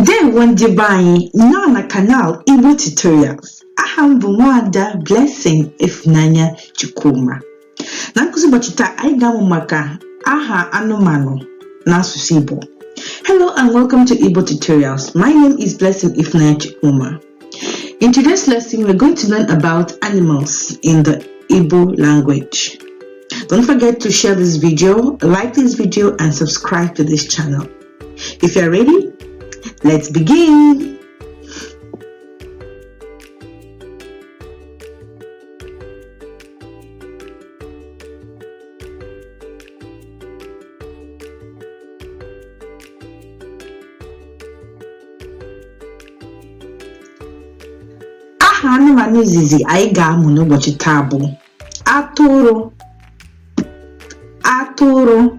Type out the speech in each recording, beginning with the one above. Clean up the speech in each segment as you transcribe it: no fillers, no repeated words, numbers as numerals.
Then one Jibai na canal Igbotutorials. Aham Bumwada blessing if Nanya Chukuma. Nankusu Bachita Aigamu Maka Aha Anumano Nasusibo. Hello and welcome to Igbotutorials. My name is Blessing Ifnaya Chukuma. In today's lesson, we're going to learn about animals in the Igbo language. Don't forget to share this video, like this video, and subscribe to this channel. If you're ready, let's begin. Aha anụmanụ izizi anyị ga-amụ n'ụbọchị taa bụ atụrụ,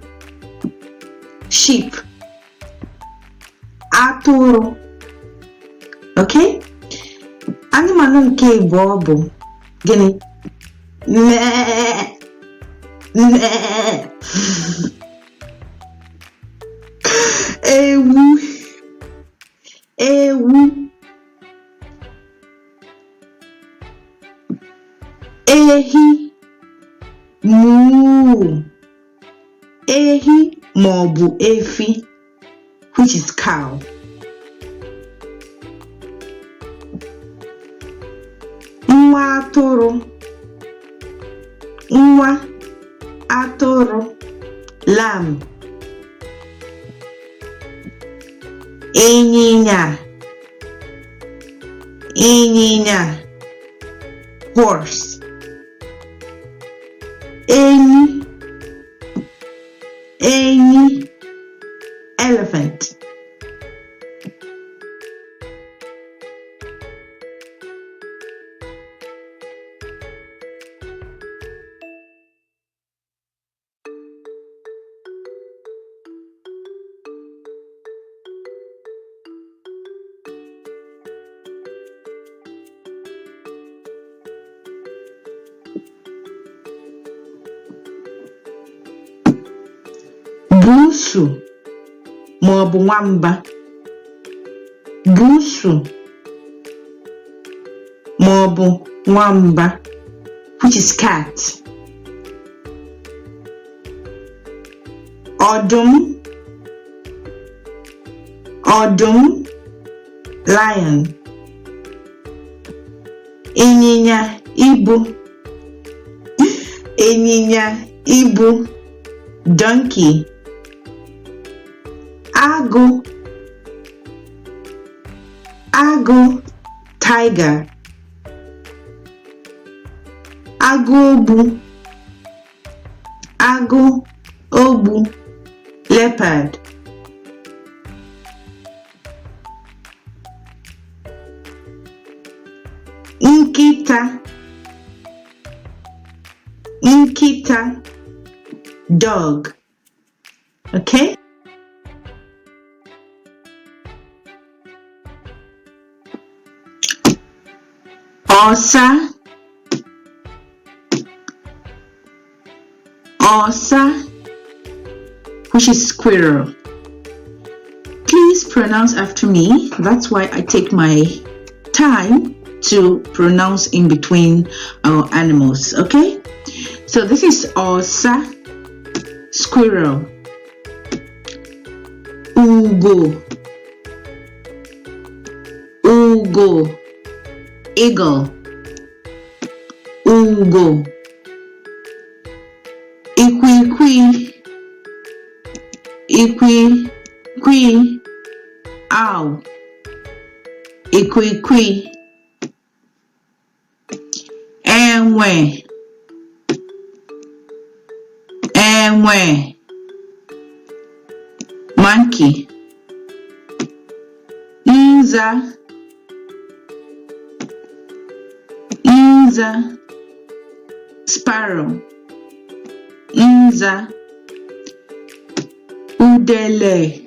sheep, atụrụ. Okay? Anụmanụ nke abụọ bụ gịnị? Ewu. Ehi, moo. Ehi maọbụ efi, which is cow. Nwa atụrụ, lamb. Ịnyịnya, horse. Enyi, elephant. Busu maọbụ nwamba. Busu maọbụ nwamba, which is cat. Ọdụm, lion. Ịnyịnya ibu, donkey. Agụ, tiger. Agụ ogbu, leopard. Nkịta, dog. Okay? Osa, which is squirrel. Please pronounce after me. That's why I take my time to pronounce in between our animals. Okay? So this is Osa, squirrel. Ugo, eagle. Ugo. Ikwi, owl. Ikwi. Enwe, monkey. Nza, sparrow. Nza, udele,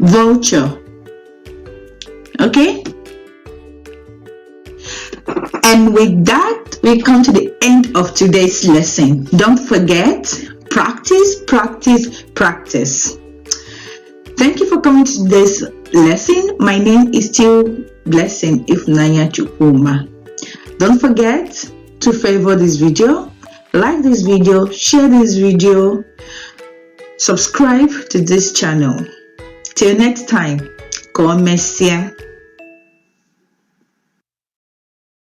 vulture. Okay? And with that, we come to the end of today's lesson. Don't forget, Practice, practice, practice. Thank you for coming to today's lesson. My name is still Blessing Ifnanya Chukwuma. Don't forget to favor this video, like this video, share this video, subscribe to this channel. Till next time, God bless you.